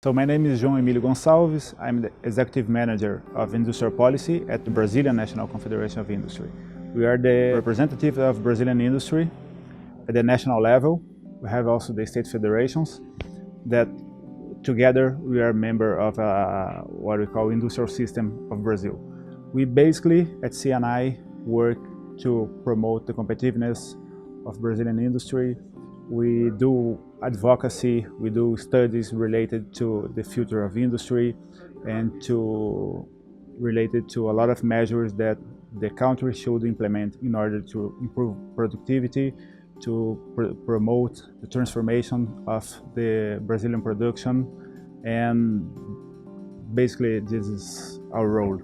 So my name is Joao Gonçalves. I'm the Executive Manager of Industrial Policy at the Brazilian National Confederation of Industry. We are the representative of Brazilian industry at the national level. We have also the state federations that together we are a member of what we call Industrial System of Brazil. We basically at CNI work to promote the competitiveness of Brazilian industry. We do advocacy, we do studies related to the future of industry and related to a lot of measures that the country should implement in order to improve productivity, to promote the transformation of the Brazilian production, and basically this is our role.